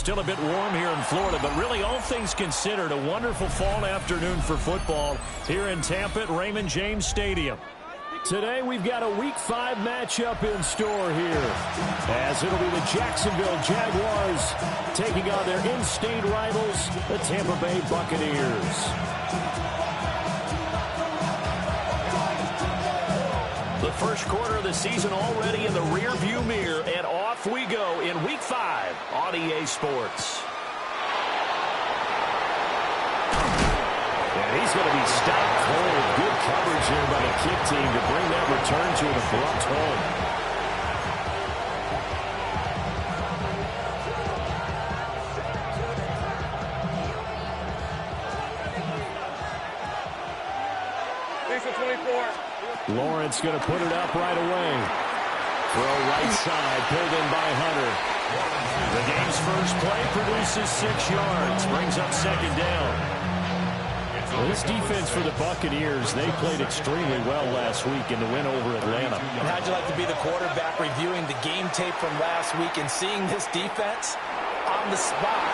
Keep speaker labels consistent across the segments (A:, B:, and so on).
A: Still a bit warm here in Florida, but really all things considered, a wonderful fall afternoon for football here in Tampa at Raymond James Stadium. Today we've got a Week 5 matchup in store here, as it'll be the Jacksonville Jaguars taking on their in-state rivals, the Tampa Bay Buccaneers. The first quarter of the season already in the rearview mirror, and off we go in Week 5 on EA Sports. And he's going to be stopped cold. Good coverage here by the kick team to bring that return to an abrupt halt. Lawrence going to put it up right away. Throw right side, pulled in by Hunter. The game's first play produces 6 yards, brings up second down. Well, this defense for the Buccaneers, they played extremely well last week in the win over Atlanta.
B: And how'd you like to be the quarterback reviewing the game tape from last week and seeing this defense on the spot?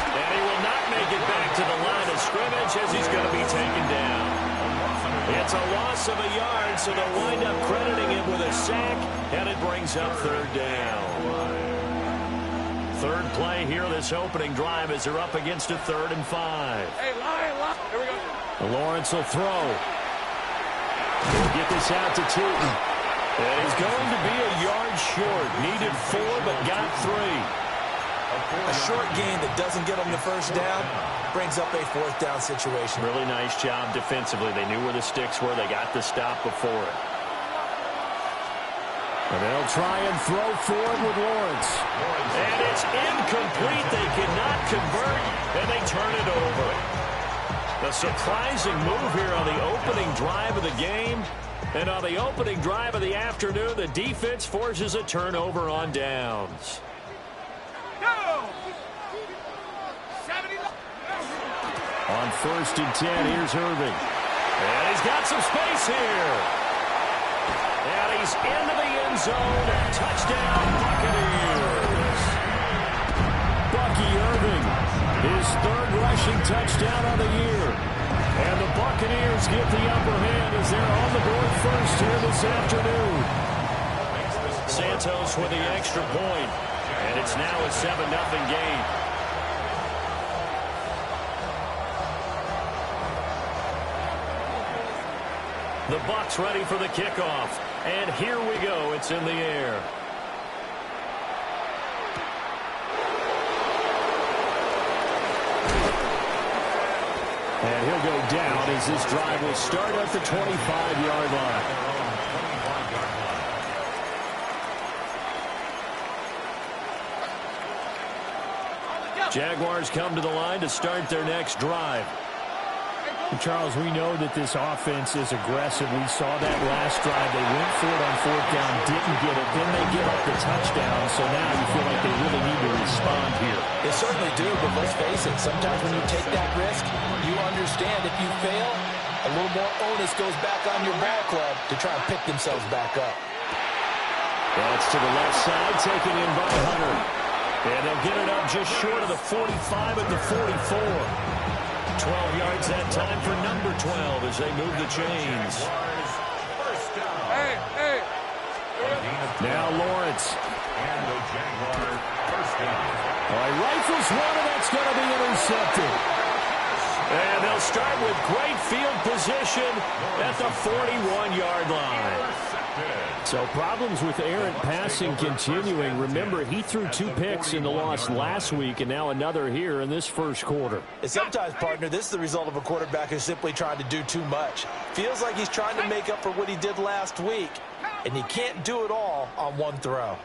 A: And he will not make it back to the line of scrimmage as he's going to be taken down. It's a loss of a yard, so they'll wind up crediting him with a sack, and it brings up third down. Third play here, this opening drive, as they're up against a 3rd and 5.
C: Hey, line. Here we go.
A: Lawrence will throw. He'll get this out to Tootin. And he's going to be a yard short. Needed 4, but got 3.
B: A short gain that doesn't get them the first down brings up a 4th down situation.
A: Really nice job defensively. They knew where the sticks were. They got the stop before it. And they'll try and throw forward with Lawrence. And it's incomplete. They cannot convert, and they turn it over. A surprising move here on the opening drive of the game. And on the opening drive of the afternoon, the defense forces a turnover on downs. On 1st and 10, here's Irving. And he's got some space here. And he's into the end zone. Touchdown, Buccaneers. Bucky Irving, his 3rd rushing touchdown of the year. And the Buccaneers get the upper hand as they're on the board first here this afternoon. Santos with the extra point. And it's now a 7-0 game. The Bucs ready for the kickoff. And here we go. It's in the air. And he'll go down as this drive will start at the 25-yard line. Jaguars come to the line to start their next drive.
D: Charles, we know that this offense is aggressive. We saw that last drive. They went for it on 4th down, didn't get it. Then they give up the touchdown. So now you feel like they really need to respond here.
B: They certainly do, but let's face it. Sometimes when you take that risk, you understand if you fail, a little more onus goes back on your ball club to try and pick themselves back up.
A: That's to the left side, taken in by Hunter. And they'll get it up just short of the 45 at the 44. 12 yards that time for number 12 as they move the chains.
C: Hey.
A: Now Lawrence. Rifles one, and that's going to be intercepted. And they'll start with great field position at the 41-yard line. So problems with errant passing continuing. Remember, he threw 2 picks in the loss last week, and now another here in this first quarter.
B: And sometimes, partner, this is the result of a quarterback who's simply trying to do too much. Feels like he's trying to make up for what he did last week, and he can't do it all on one throw.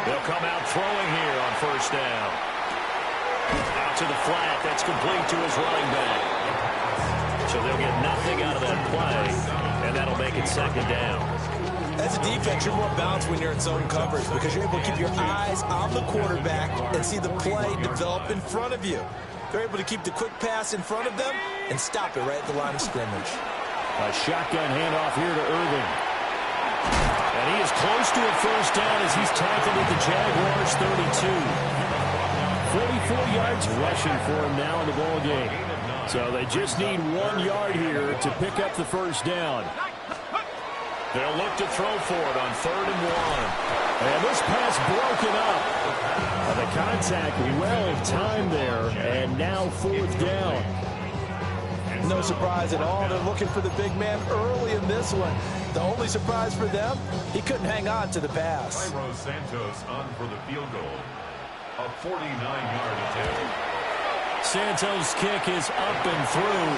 A: They'll come out throwing here on 1st down. Out to the flat. That's complete to his running back. So they'll get nothing out of that play, and that'll make it 2nd down.
B: As a defense, you're more balanced when you're in zone coverage because you're able to keep your eyes on the quarterback and see the play develop in front of you. They're able to keep the quick pass in front of them and stop it right at the line of scrimmage.
A: A shotgun handoff here to Irving.
D: And he is close to a first down as he's tackled at the Jaguars' 32. 44 yards rushing for him now in the ball game. So they just need 1 yard here to pick up the first down.
A: They'll look to throw for it on 3rd and 1.
D: And this pass broken up. The contact well timed there, and now 4th down.
B: No surprise at all. They're looking for the big man early in this one. The only surprise for them, he couldn't hang on to the pass.
C: Cairo Santos on for the field goal. A 49-yard attempt.
D: Santos' kick is up and through,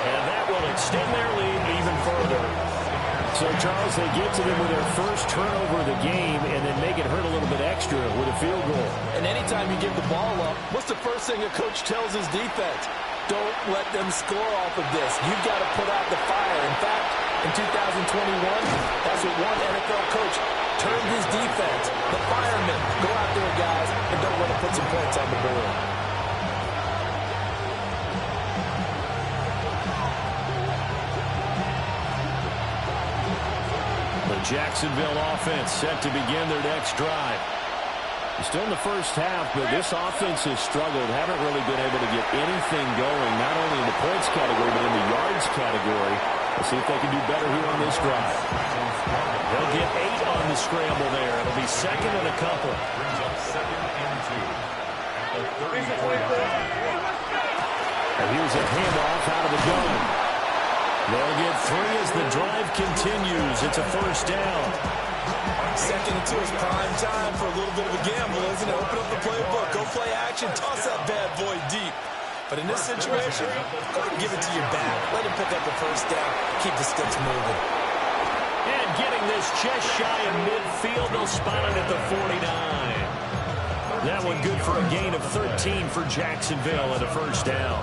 D: and that will extend their lead even further. So, Charles, they get to them with their first turnover of the game and then make it hurt a little bit extra with a field goal.
B: And anytime you give the ball up, what's the first thing a coach tells his defense? Don't let them score off of this. You've got to put out the fire. In fact, in 2021, that's what one NFL coach turned his defense. The firemen. Go out there, guys, and don't let them put some points on the board.
D: The Jacksonville offense set to begin their next drive. Still in the first half, but this offense has struggled. Haven't really been able to get anything going, not only in the points category, but in the yards category. Let's see if they can do better here on this drive. They'll get 8 on the scramble there. It'll be 2nd and a couple.
C: Brings up 2nd and 2 at the 34-yard line.
D: And here's a handoff out of the gun. They'll get 3 as the drive continues. It's a first down.
B: 2nd and 2 is prime time for a little bit of a gamble, isn't it? Open up the playbook, go play action, toss that bad boy deep. But in this situation, go ahead and give it to your back. Let him pick up the first down. Keep the sticks moving.
D: And getting this just shy of midfield, they'll spot it at the 49. That one good for a gain of 13 for Jacksonville at a first down.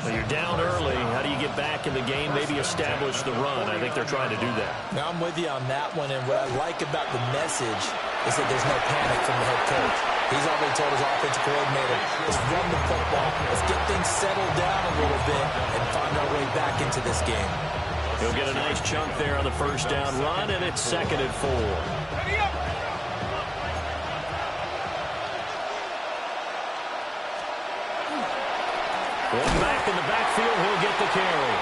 D: So you're down early. How do you get back in the game? Maybe establish the run. I think they're trying to do that.
B: Now, I'm with you on that one, and what I like about the message is that there's no panic from the head coach. He's already told his offensive coordinator, let's run the football. Let's get things settled down a little bit and find our way back into this game.
D: He'll get a nice chunk there on the first down run, and it's 2nd and 4. Back in the backfield, he'll get the carry.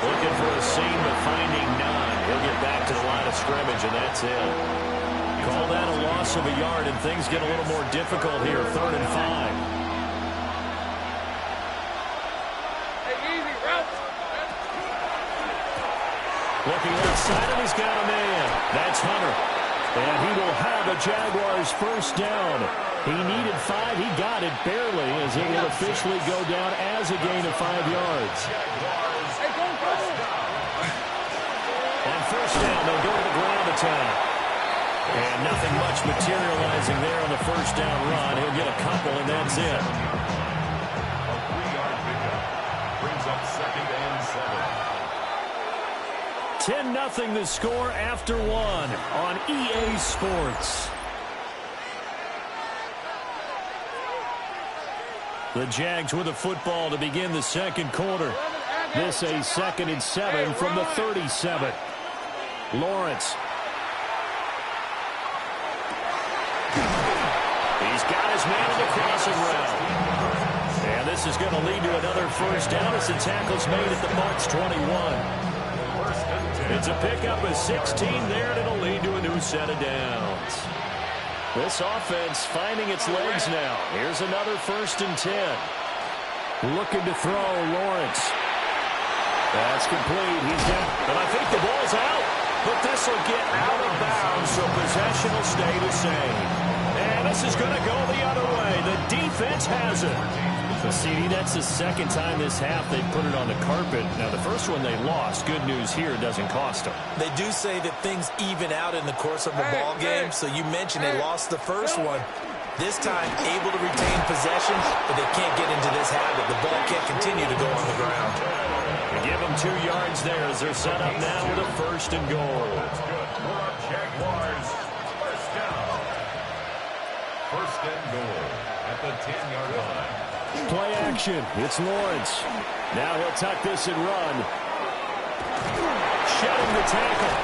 D: Looking for a seam, but finding none. He'll get back to the line of scrimmage, and that's it. Call that a loss of a yard, and things get a little more difficult here, 3rd and 5. Looking outside, and he's got a man. That's Hunter. And he will have a Jaguars first down. He needed 5. He got it barely as it will officially go down as a gain of 5 yards. On first down, they'll go to the ground attack. And nothing much materializing there on the first down run. He'll get a couple, and that's it.
C: A 3-yard pickup brings up 2nd and 7.
D: 10-0 the score after 1 on EA Sports. The Jags with the football to begin the second quarter. This a 2nd and 7 from the 37. Lawrence. He's got his man in the crossing route. And this is going to lead to another first down as the tackle's made at the Bucs 21. It's a pickup of 16 there, and it'll lead to a new set of downs. This offense finding its legs now. Here's another 1st and 10. Looking to throw, Lawrence. That's complete. He's got, but I think the ball's out. But this will get out of bounds, so possession will stay the same. And this is going to go the other way. The defense has it. So, CD, that's the 2nd time this half they put it on the carpet. Now, the first one they lost. Good news here, it doesn't cost them.
B: They do say that things even out in the course of a ball game. So you mentioned they lost the first one. This time, able to retain possession, but they can't get into this habit. The ball can't continue to go on the ground.
D: They give them 2 yards there as they're set up now with a 1st and goal.
C: That's good for our Jaguars. First down. 1st and goal at the 10-yard line.
D: Play action. It's Lawrence. Now he'll tuck this and run. Shedding the tackle.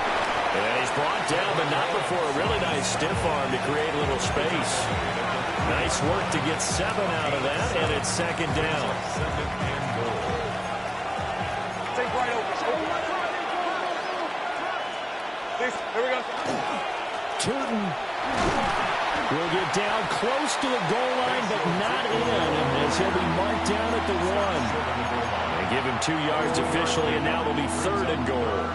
A: And he's brought down, but not before a really nice stiff arm to create a little space. Nice work to get 7 out of that, and it's second down.
C: Second and goal.
E: Take right over. Here we go.
D: Tootin will get down close to the goal line, but not in, as he'll be marked down at the 1.
A: They give him 2 yards officially, and now it'll be 3rd and goal.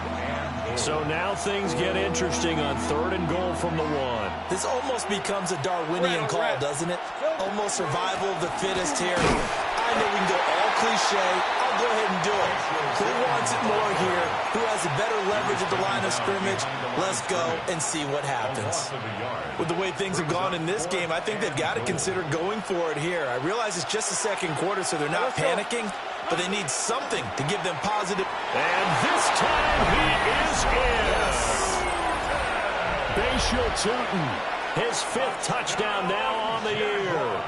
A: So now things get interesting on 3rd and goal from the 1.
B: This almost becomes a Darwinian call, doesn't it? Almost survival of the fittest here. I know we can go all cliche. I'll go ahead and do it. Who wants it more here? Who has a better leverage at the line of scrimmage? Let's go and see what happens. With the way things have gone in this game, I think they've got to consider going for it here. I realize it's just the second quarter, so they're not panicking, but they need something to give them positive.
A: And this time he is in.
D: Bashal Tootin,
A: His 5th touchdown now on the year.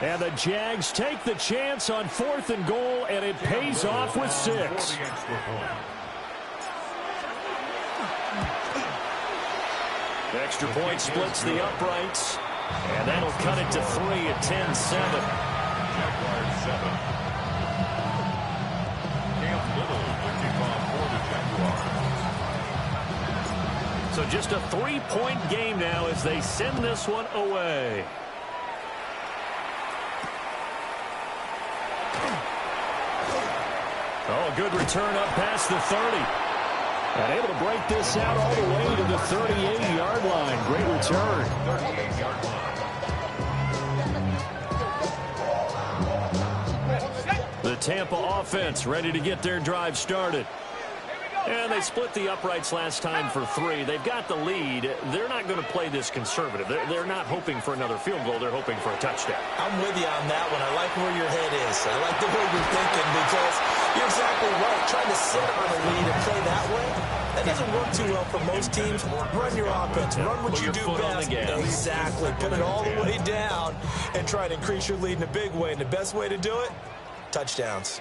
D: and the Jags take the chance on 4th and goal, and it pays off with 6.
A: Extra point splits the uprights, and that'll cut it to 3 at 10-7.
C: Jaguars 7. Cam Little with kickoff for the Jaguars.
A: So just a 3-point game now as they send this one away. Oh, good return up past the 30.
D: And able to break this out all the way to the 38-yard line. Great return.
C: 38-yard line.
A: The Tampa offense ready to get their drive started. And they split the uprights last time for 3. They've got the lead. They're not going to play this conservative. They're not hoping for another field goal. They're hoping for a touchdown.
B: I'm with you on that one. I like where your head is. I like the way you're thinking because you're exactly right. Trying to sit on a lead and play that way, that doesn't work too well for most teams. Run your offense. Run what you do best. Exactly. Put it all the way down and try to increase your lead in a big way. And the best way to do it, touchdowns.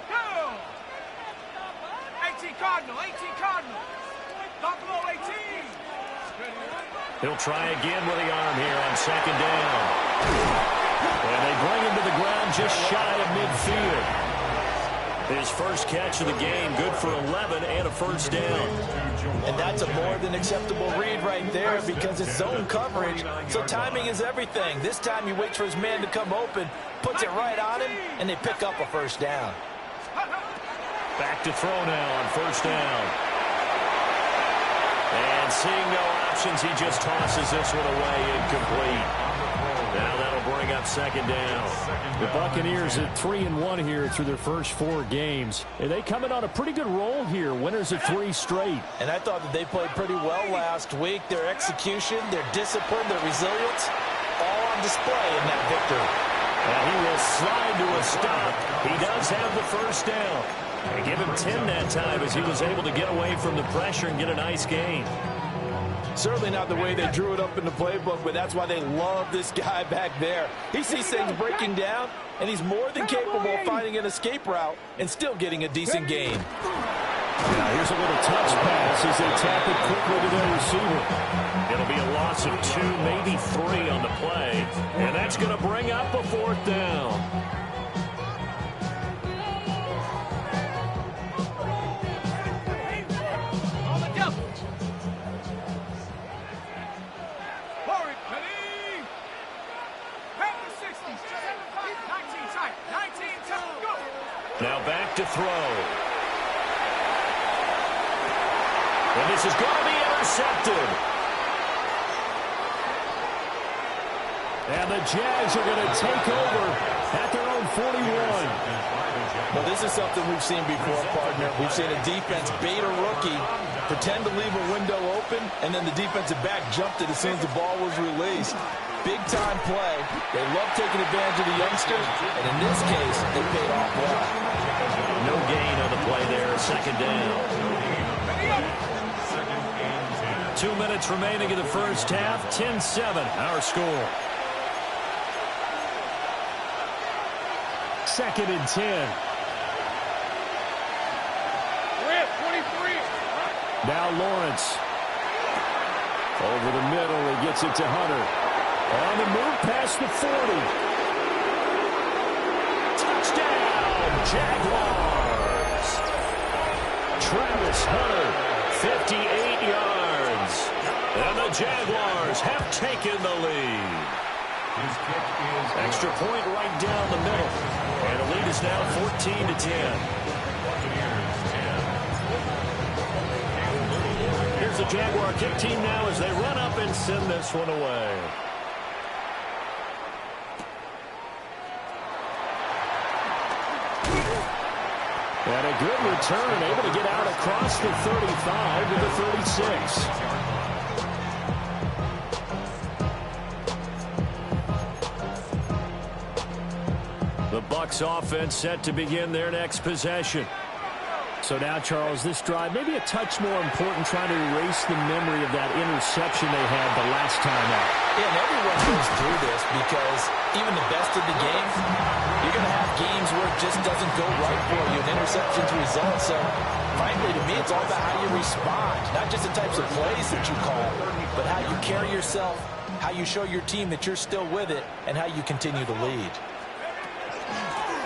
E: 18 Cardinal, 18 Cardinal. Buffalo 18.
A: He'll try again with the arm here on 2nd down. And they bring him to the ground just shy of midfield. His first catch of the game, good for 11 and a first down.
B: And that's a more than acceptable read right there because it's zone coverage, so timing is everything. This time he waits for his man to come open, puts it right on him, and they pick up a first down.
A: Back to throw now on 1st down. And seeing no options, he just tosses this one away, incomplete. Now that'll bring up 2nd down.
D: The Buccaneers at 3-1 here through their first 4 games. And they come in on a pretty good roll here, winners of 3 straight.
B: And I thought that they played pretty well last week. Their execution, their discipline, their resilience, all on display in that victory.
A: And he will slide to a stop. He does have the first down. They give him 10 that time as he was able to get away from the pressure and get a nice gain.
B: Certainly not the way they drew it up in the playbook, but that's why they love this guy back there. He sees things breaking down, and he's more than capable of finding an escape route and still getting a decent gain.
D: Now here's a little touch pass as they tap it quickly to their receiver.
A: It'll be a loss of 2, maybe 3 on the play, and that's going to bring up a 4th down. Now back to throw. And this is going to be intercepted.
D: And the Jags are going to take over at their own 41.
B: Well, this is something we've seen before, partner. We've seen a defense bait a rookie, pretend to leave a window open, and then the defensive back jumped it as soon as the ball was released. Big-time play. They love taking advantage of the youngster, and in this case, they paid off well.
A: No gain on the play there, 2nd down. 2 minutes remaining in the first half, 10-7, our score.
D: 2nd and 10. Now Lawrence.
A: Over the middle, he gets it to Hunter. On the move past the 40. Touchdown, Jaguars. Travis Hunter, 58 yards. And the Jaguars have taken the lead.
C: His kick is
A: Extra point right down the middle. And the lead is now 14-10. Here's the Jaguar kick team now as they run up and send this one away. And a good return, able to get out across the 35 to the 36. The Bucs offense set to begin their next possession. So now, Charles, this drive maybe a touch more important, trying to erase the memory of that interception they had the last time out.
B: Yeah, and everyone goes through this because even the best of the game, you're going to have games where it just doesn't go right for you, and interceptions result. So, frankly, to me, it's all about how you respond, not just the types of plays that you call, but how you carry yourself, how you show your team that you're still with it, and how you continue to lead.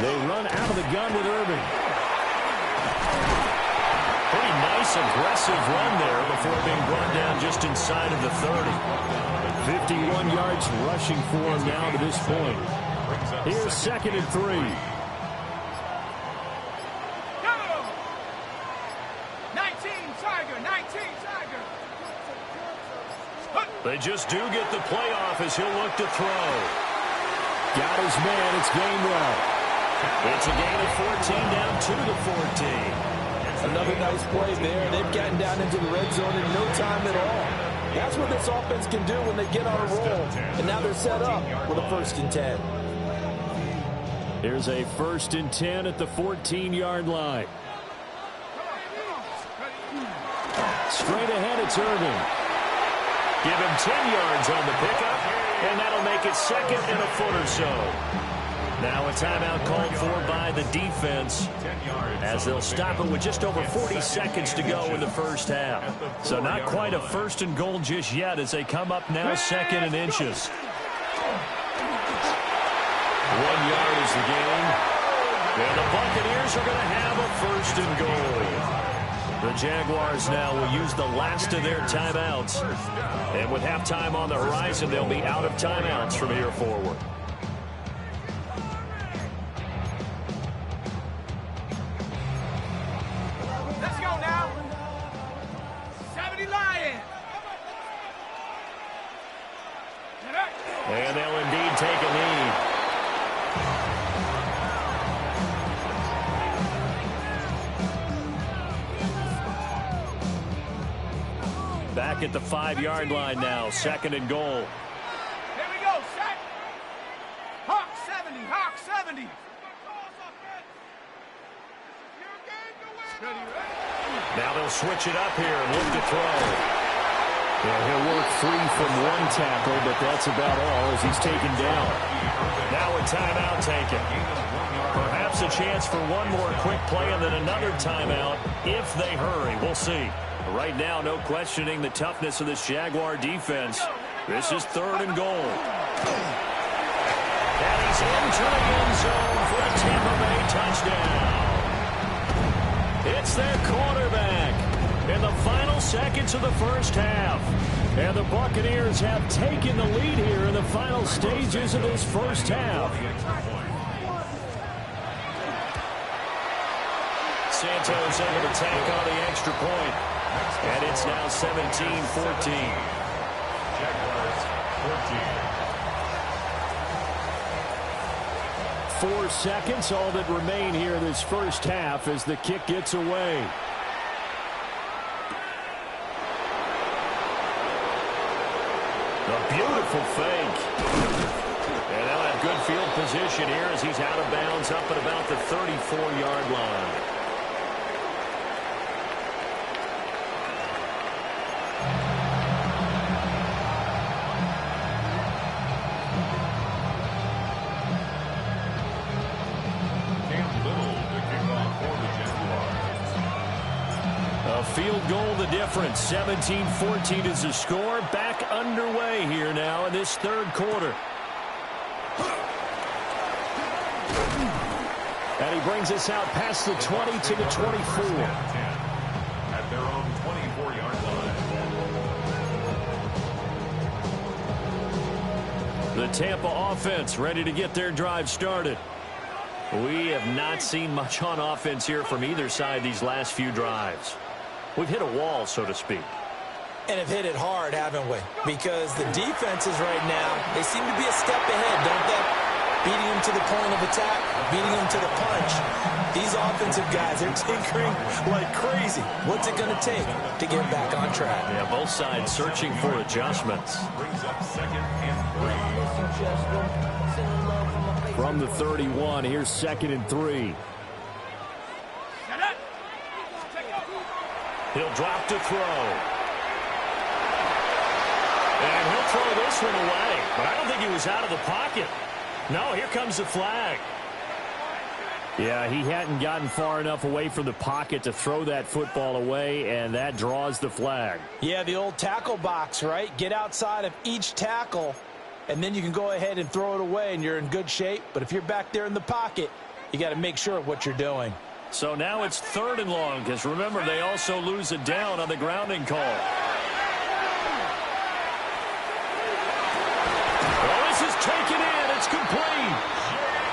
A: They run out of the gun with Irving. Pretty nice, aggressive run there before being brought down just inside of the 30. 51 yards rushing for him now to this point. Here's 2nd and 3.
E: Go! 19 Tiger, 19 Tiger.
A: They just do get the playoff as he'll look to throw. Got his man. It's Gainwell. It's a gain of 14 down to the 14.
B: Another nice play there. They've gotten down into the red zone in no time at all. That's what this offense can do when they get on a roll. And now they're set up with a 1st and 10.
A: Here's a 1st and 10 at the 14-yard line. Straight ahead, it's Irving. Give him 10 yards on the pickup, and that'll make it 2nd and a foot or so. Now a timeout called for by the defense as they'll stop it with just over 40 seconds to go in the first half. So not quite a 1st and goal just yet as they come up now 2nd and inches. 1 yard is the gain. And the Buccaneers are going to have a 1st and goal. The Jaguars now will use the last of their timeouts. And with halftime on the horizon, they'll be out of timeouts from here forward.
E: Let's go now. 70 Lions.
A: And they'll indeed take a lead. Back at the 5-yard line now, 2nd and goal.
E: Here we go, set. Hawk 70, Hawk 70.
A: Now they'll switch it up here and look to throw. Yeah, he'll work free from one tackle, but that's about all as he's taken down. Now a timeout taken. Perhaps a chance for one more quick play and then another timeout if they hurry. We'll see. Right now, no questioning the toughness of this Jaguar defense. This is 3rd and goal. And he's into the end zone for a Tampa Bay touchdown. It's their quarterback in the final seconds of the first half. And the Buccaneers have taken the lead here in the final stages of this first half. Santos able to tack on the extra point. And it's now 17-14.
C: Jaguars 14.
A: 4 seconds, all that remain here in this first half as the kick gets away. A beautiful fake. And they'll have good field position here as he's out of bounds up at about the 34-yard line.
D: field goal the difference. 17-14 is the score. Back underway here now in this third quarter. And he brings us out past the 20 to the 24.
C: At their own 24-yard line.
D: The Tampa offense ready to get their drive started. We have not seen much on offense here from either side these last few drives. We've hit a wall, so to speak.
B: And have hit it hard, haven't we? Because the defenses right now, they seem to be a step ahead, don't they? Beating them to the point of attack, beating them to the punch. These offensive guys, they're tinkering like crazy. What's it going to take to get back on track?
D: Yeah, both sides searching for adjustments.
C: Brings up 2nd and 3.
D: From the 31, here's 2nd and 3. He'll drop to throw. And he'll throw this one away. But I don't think he was out of the pocket. No, here comes the flag. Yeah, he hadn't gotten far enough away from the pocket to throw that football away, and that draws the flag.
B: Yeah, the old tackle box, right? Get outside of each tackle, and then you can go ahead and throw it away, and you're in good shape. But if you're back there in the pocket, you got to make sure of what you're doing.
D: So now it's 3rd and long, because remember, they also lose a down on the grounding call. Well, this is taken in. It's complete.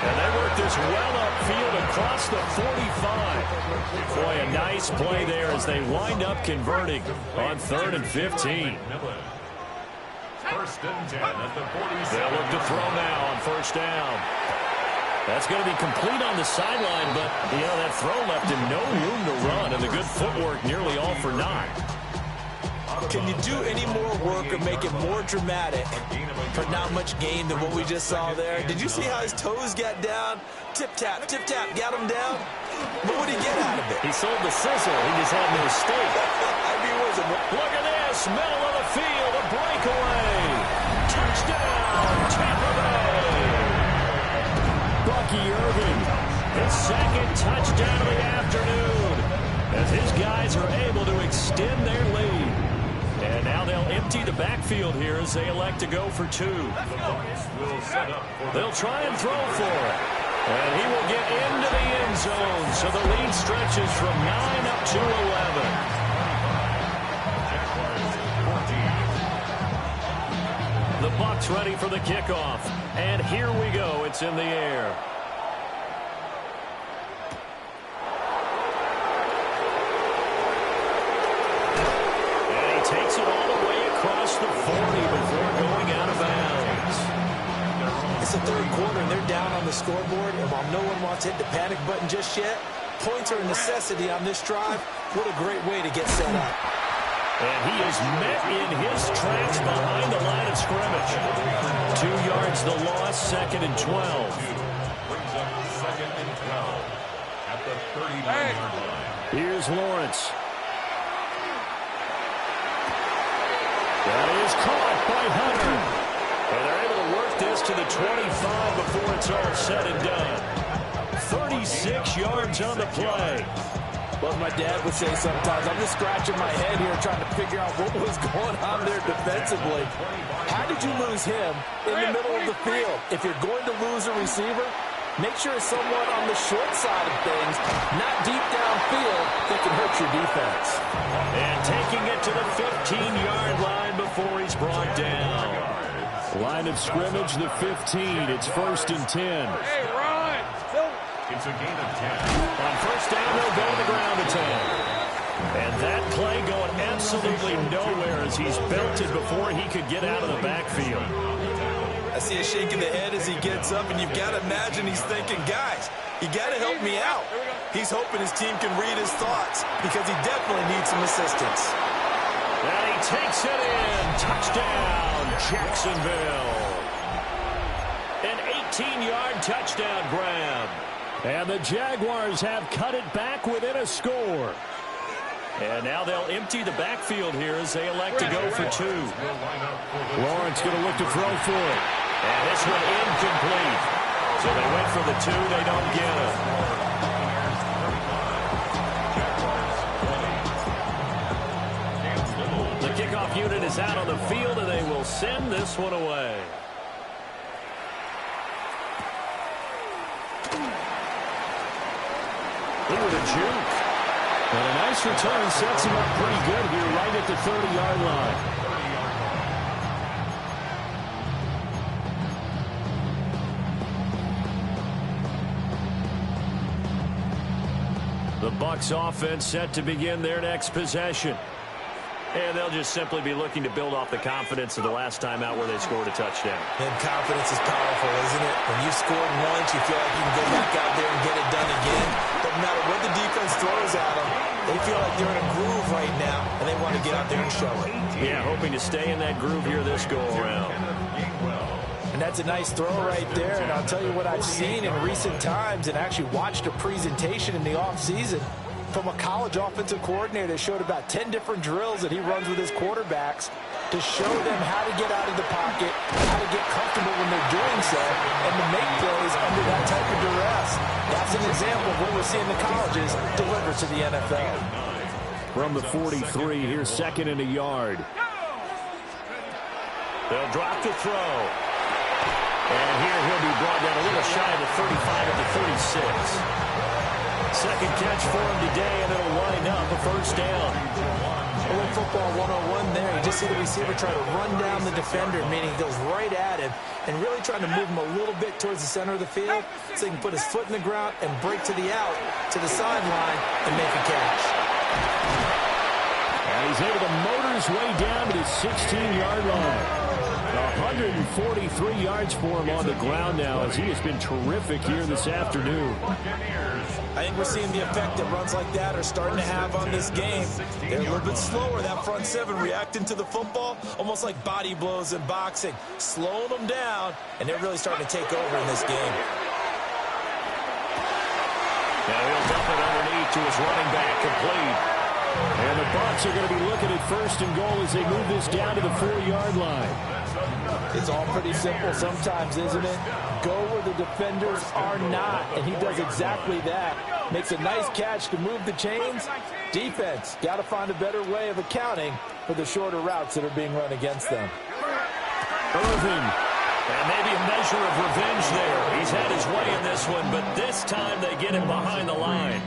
D: And they work this well upfield across the 45. Boy, a nice play there as they wind up converting on 3rd and 15.
C: 1st and 10 at the 47.
D: They'll look to throw now on 1st down. That's going to be complete on the sideline, but, you know, that throw left him no room to run, and the good footwork nearly all for naught.
B: Can you do any more work or make it more dramatic for not much gain than what we just saw there? Did you see how his toes got down? Tip-tap, got him down. But what did he get out of it?
D: He sold the sizzle. He just had no steak.
B: I mean,
D: Look at this. Middle of the field. A breakaway. Touchdown, Tampa Bay. Bucky Irving. His 2nd touchdown of the afternoon. As his guys are able to extend their lead. And now they'll empty the backfield here as they elect to go for 2. They'll try and throw for it. And he will get into the end zone. So the lead stretches from 9 up to 11. The Bucs ready for the kickoff. And here we go. It's in the air. Takes it all the way across the 40 before going out of bounds.
B: It's the 3rd quarter, and they're down on the scoreboard. And while no one wants to hit the panic button just yet, points are a necessity on this drive. What a great way to get set up.
D: And he is met in his tracks behind the line of scrimmage. 2 yards the loss, 2nd and 12.
C: Brings up 2nd and 12 at the 39-yard line.
D: Here's Lawrence. That is caught by Hunter. And they're able to work this to the 25 before it's all said and done. 36 yards on the play.
B: Well, my dad would say sometimes, I'm just scratching my head here trying to figure out what was going on there defensively. How did you lose him in the middle of the field? If you're going to lose a receiver, make sure it's someone on the short side of things, not deep downfield, that can hurt your defense.
D: And taking it to the 15-yard line before he's brought down. Line of scrimmage, the 15. It's 1st and 10.
E: Hey, run!
C: It's a gain of 10.
D: On 1st down, they'll go to the ground attack. And that play going absolutely nowhere as he's belted before he could get out of the backfield.
B: I see a shake in the head as he gets up, and you've got to imagine he's thinking, guys, you got to help me out. He's hoping his team can read his thoughts because he definitely needs some assistance.
D: And he takes it in. Touchdown, Jacksonville. An 18-yard touchdown grab. And the Jaguars have cut it back within a score. And now they'll empty the backfield here as they elect to go for 2. Lawrence going to look to throw for it. And this one incomplete. So they went for the 2. They don't get it.
A: is out on the field, and they will send this one away. Look at the juke. And a nice return sets him up pretty good here right at the 30-yard line. The Bucs offense set to begin their next possession. And they'll just simply be looking to build off the confidence of the last time out where they scored a touchdown.
B: And confidence is powerful, isn't it? When you've scored once, you feel like you can go back out there and get it done again. Doesn't matter what the defense throws at them. They feel like they're in a groove right now, and they want to get out there and show it.
A: Yeah, hoping to stay in that groove here this go-around.
B: And that's a nice throw right there. And I'll tell you what I've seen in recent times and actually watched a presentation in the offseason from a college offensive coordinator that showed about 10 different drills that he runs with his quarterbacks to show them how to get out of the pocket, how to get comfortable when they're doing so, and to make plays under that type of duress. That's an example of what we're seeing the colleges deliver to the NFL.
D: From the 43, here's second and a yard.
A: They'll drop the throw. And here he'll be brought down a little shy of the 35 at the 36. Second catch for him today, and it'll wind up a first down.
B: A little football 101 there. You just see the receiver try to run down the defender, meaning he goes right at him, and really trying to move him a little bit towards the center of the field so he can put his foot in the ground and break to the out, to the sideline, and make a catch.
D: And he's able to motor his way down to the 16-yard line. 143 yards for him on the ground now, as he has been terrific here this afternoon.
B: I think we're seeing the effect that runs like that are starting to have on this game. They're a little bit slower, that front seven, reacting to the football, almost like body blows in boxing, slowing them down, and they're really starting to take over in this game.
A: Now he'll dump it underneath to his running back, complete.
D: And the Bucs are going to be looking at first and goal as they move this down to the 4-yard line.
B: It's all pretty simple sometimes, isn't it? Go where the defenders are not, and he does exactly that. Makes a nice catch to move the chains. Defense, got to find a better way of accounting for the shorter routes that are being run against them.
A: Irvin, and maybe a measure of revenge there. He's had his way in this one, but this time they get him behind the line.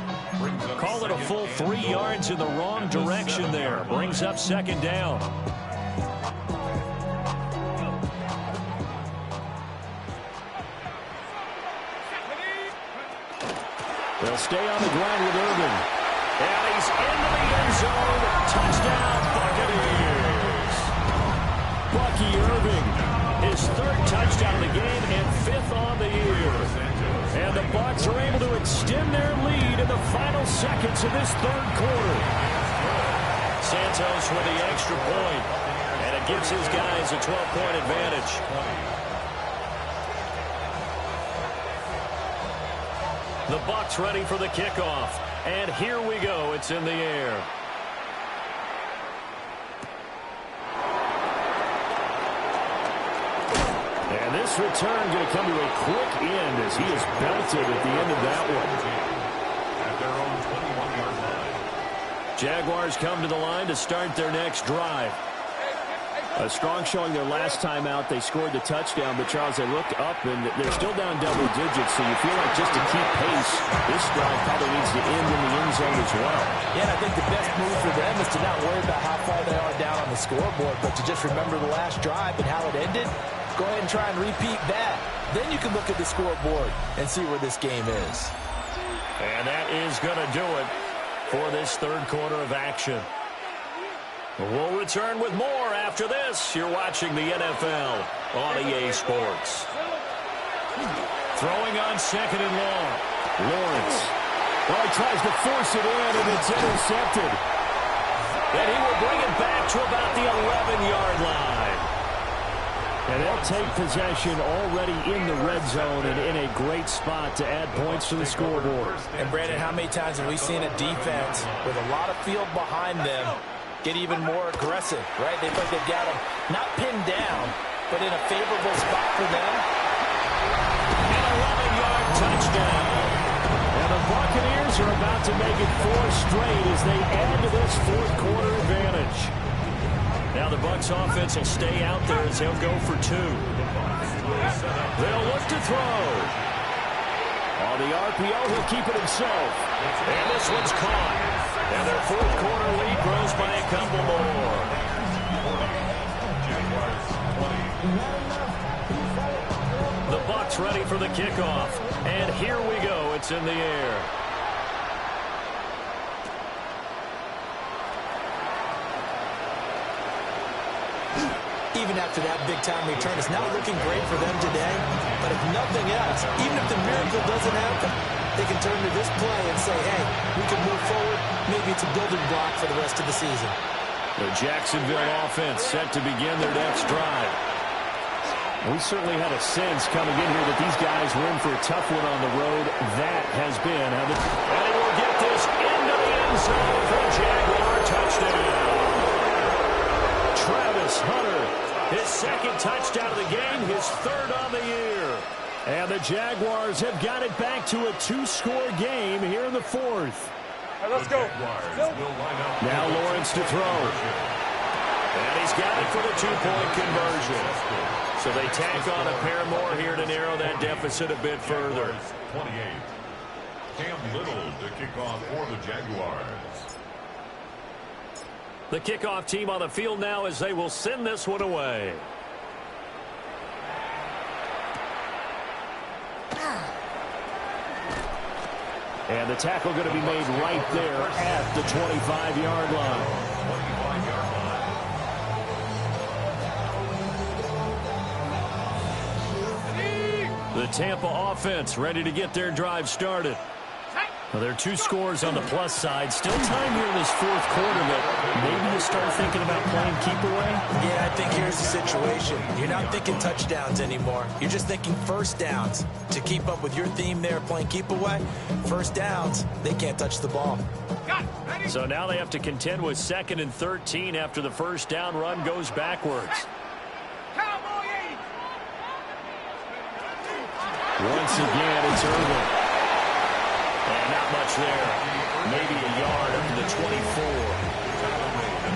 A: Call it a full 3 yards in the wrong direction there. Brings up second down.
D: They'll stay on the ground with Irvin.
A: And he's into the end zone. Touchdown, Buccaneers.
D: Bucky Irving,
A: his third touchdown of the game and fifth on the year. And the Bucs are able to extend their lead in the final seconds of this third quarter. Santos with the extra point, and it gives his guys a 12-point advantage. The Bucs ready for the kickoff. And here we go. It's in the air.
D: And this return going to come to a quick end as he is belted at the end of that one.
C: At their own 21-yard line.
A: Jaguars come to the line to start their next drive.
D: A strong showing their last time out. They scored the touchdown, but Charles, they looked up and they're still down double digits, so you feel like just to keep pace, this drive probably needs to end in the end zone as well.
B: Yeah, and I think the best move for them is to not worry about how far they are down on the scoreboard, but to just remember the last drive and how it ended. Go ahead and try and repeat that. Then you can look at the scoreboard and see where this game is.
A: And that is going to do it for this third quarter of action. We'll return with more after this. You're watching the NFL on EA Sports. Throwing on second and long.
D: Lawrence. Well, he tries to force it in, and it's intercepted.
A: And he will bring it back to about the 11-yard line.
D: And they'll take possession already in the red zone and in a great spot to add points to the scoreboard.
B: And, Brandon, how many times have we seen a defense with a lot of field behind them get even more aggressive, right? They think they've got them not pinned down, but in a favorable spot for them.
A: An 11-yard touchdown.
D: And the Buccaneers are about to make it 4 straight as they add to this fourth quarter advantage.
A: Now the Bucs offense will stay out there as they'll go for 2. They'll look to throw. On the RPO, he'll keep it himself. And this one's caught. And their fourth quarter lead grows by a couple more. The Bucs ready for the kickoff. And here we go. It's in the air.
B: Even after that big-time return, it's not looking great for them today. But if nothing else, even if the miracle doesn't happen, they can turn to this play and say, hey, we can move forward. Maybe it's a building block for the rest of the season.
A: The Jacksonville offense set to begin their next drive.
D: We certainly had a sense coming in here that these guys were in for a tough one on the road. That has been how the...
A: And he will get this into the end zone for a Jaguar touchdown. Travis Hunter, his second touchdown of the game, his third on the year.
D: And the Jaguars have got it back to a 2-score game here in the fourth.
E: All right, let's go.
A: Now Lawrence to throw. And he's got it for the 2-point conversion. So they tack on a pair more here to narrow that deficit a bit further.
C: 28. Cam Little to kick off for the Jaguars.
A: The kickoff team on the field now as they will send this one away.
D: And the tackle going to be made right there at the 25-yard line.
C: 25-yard line.
A: The Tampa offense ready to get their drive started. Well, there are 2 scores on the plus side. Still time here in this fourth quarter, but maybe you start thinking about playing keep away?
B: Yeah, I think here's the situation. You're not thinking touchdowns anymore. You're just thinking first downs. To keep up with your theme there, playing keep away, first downs, they can't touch the ball.
A: So now they have to contend with 2nd and 13 after the first down run goes backwards.
D: Once again, it's Irvin.
A: And not much there. Maybe a yard up to the 24.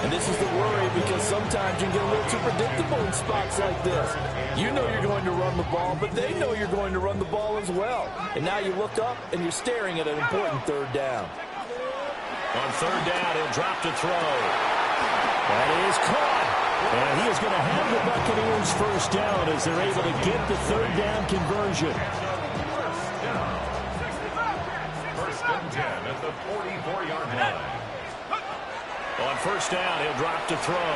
B: And this is the worry because sometimes you get a little too predictable in spots like this. You know you're going to run the ball, but they know you're going to run the ball as well. And now you look up and you're staring at an important third down.
A: On third down, he'll drop to throw.
D: That is caught. And he is going to have the Buccaneers first down as they're able to get the third down conversion.
C: First and 10 at the 44-yard line.
A: On first down, he'll drop to throw.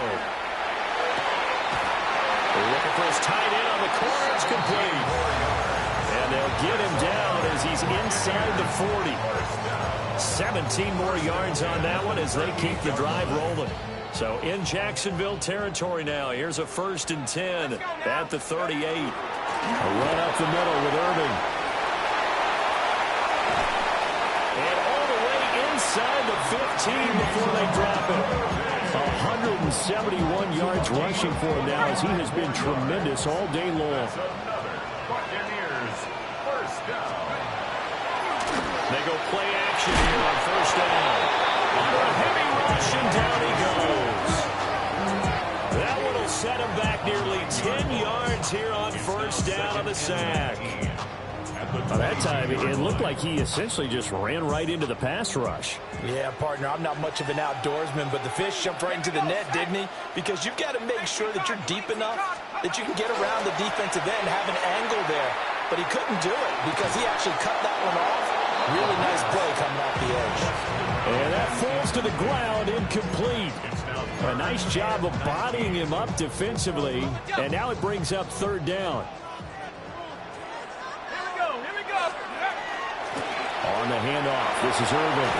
A: They're looking for his tight end on the corner. It's complete. And they'll get him down as he's inside the 40. 17 more yards on that one as they keep the drive rolling. So in Jacksonville territory now. Here's a first and 10 at the 38.
D: A run up the middle with Irving.
A: And all the way inside the 15 before they drop it.
D: 171 yards rushing for him now as he has been tremendous all day long.
C: Buccaneers first down.
A: They go play action here on first down. Under a heavy rush, and down he goes. That one will set him back nearly 10 yards here on first down on the sack.
D: By that time, it looked like he essentially just ran right into the pass rush.
B: Yeah, partner, I'm not much of an outdoorsman, but the fish jumped right into the net, didn't he? Because you've got to make sure that you're deep enough that you can get around the defensive end, have an angle there. But he couldn't do it because he actually cut that one off. Really nice play coming off the edge.
D: And that falls to the ground, incomplete. A nice job of bodying him up defensively. And now it brings up third down. On the handoff, this is Irvin.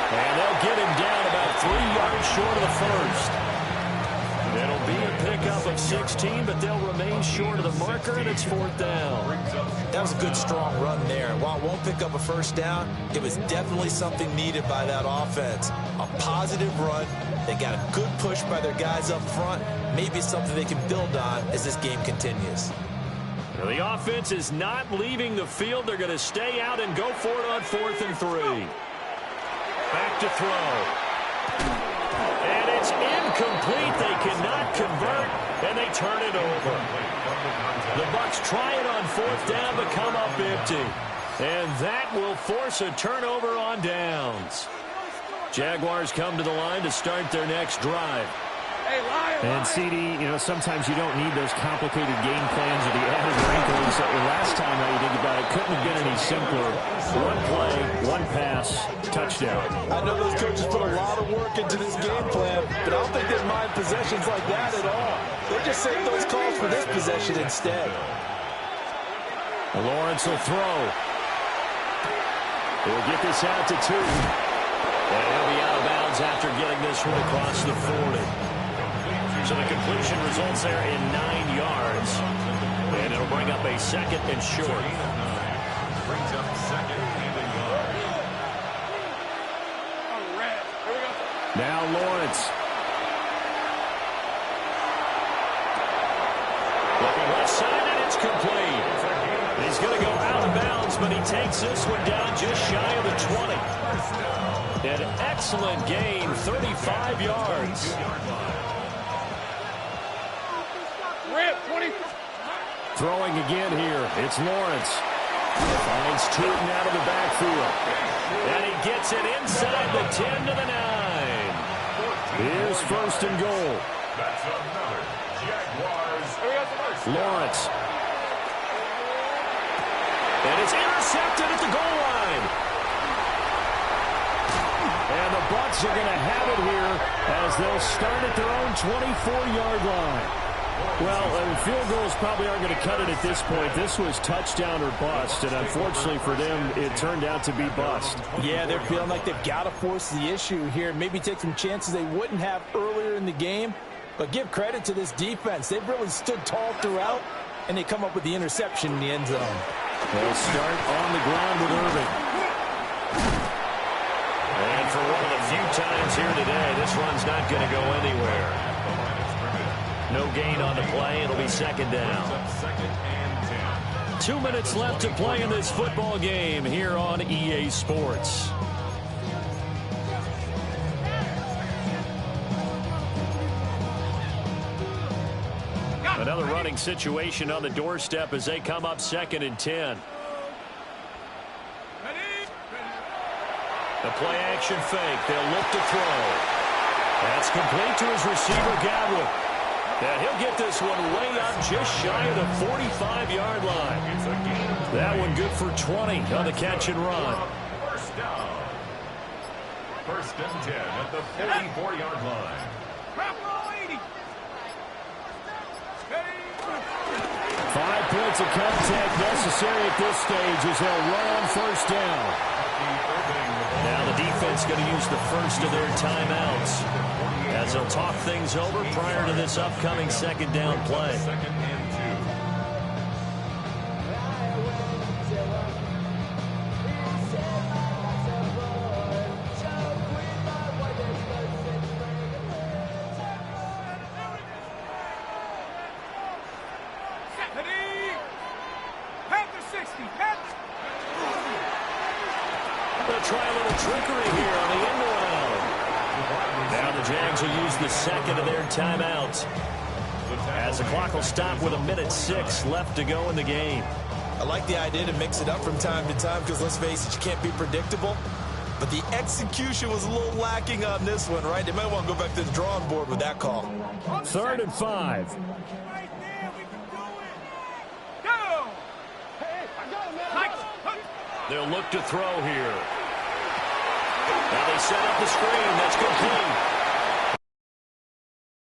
D: And they'll get him down about 3 yards short of the first.
A: It'll be a pickup of 16, but they'll remain short of the marker, and it's fourth down.
B: That was a good, strong run there. While it won't pick up a first down, it was definitely something needed by that offense. A positive run. They got a good push by their guys up front. Maybe something they can build on as this game continues.
A: The offense is not leaving the field. They're going to stay out and go for it on 4th and 3. Back to throw. And it's incomplete. They cannot convert, and they turn it over. The Bucs try it on fourth down but come up empty. And that will force a turnover on downs. Jaguars come to the line to start their next drive.
D: And CD, sometimes you don't need those complicated game plans or the added wrinkles. Last time now you think about it, couldn't have been any simpler. One play, one pass, touchdown.
B: I know those coaches put a lot of work into this game plan, but I don't think they mind possessions like that at all. They just save those calls for this possession instead.
A: Lawrence will throw. He'll get this out to 2. And he'll be out of bounds after getting this one across the 40. So the completion results there in 9 yards. And it'll bring up a second and short.
C: Brings up second and a yard.
D: Now Lawrence.
A: Looking left side, and it's complete. He's going to go out of bounds, but he takes this one down just shy of the 20. An excellent gain, 35 yards.
D: Throwing again here. It's Lawrence.
A: Finds Tootin out of the backfield. And he gets it inside the 10 to the 9.
D: Here's first and goal.
C: That's another Jaguars first down.
D: Lawrence.
A: And it's intercepted at the goal line.
D: And the Bucs are going to have it here as they'll start at their own 24-yard line. Well, field goals probably aren't going to cut it at this point. This was touchdown or bust, and unfortunately for them, it turned out to be bust.
B: Yeah, they're feeling like they've got to force the issue here. Maybe take some chances they wouldn't have earlier in the game. But give credit to this defense. They've really stood tall throughout, and they come up with the interception in the end zone.
D: They'll start on the ground with Irving.
A: And for one of the few times here today, this run's not going to go anywhere. No gain on the play. It'll be second down.
C: Second and 10.
A: 2 minutes left to play in this football game here on EA Sports. Another running situation on the doorstep as they come up second and 10. The play action fake. They'll look to throw. That's complete to his receiver, Godwin. And he'll get this one way up just shy of the 45-yard line. That one good for 20 on the catch and run.
C: First down. First and 10 at the 44-yard line.
D: 5 points of contact necessary at this stage as they'll run on first down.
A: Now the defense going to use the first of their timeouts as they'll talk things over prior to this upcoming second down play.
C: Second and
E: 60.
A: They'll try a little trickery here on the end around. Now the Jags will use the second of their timeouts as the clock will stop with 1:06 left to go in the game.
B: I like the idea to mix it up from time to time because, let's face it, you can't be predictable. But the execution was a little lacking on this one, right? They might want to go back to the drawing board with that call.
D: 3rd and 5.
E: Right there, we can do it. Go! Hey, I got him, man.
A: They'll look to throw here. Now they set up the screen. That's complete.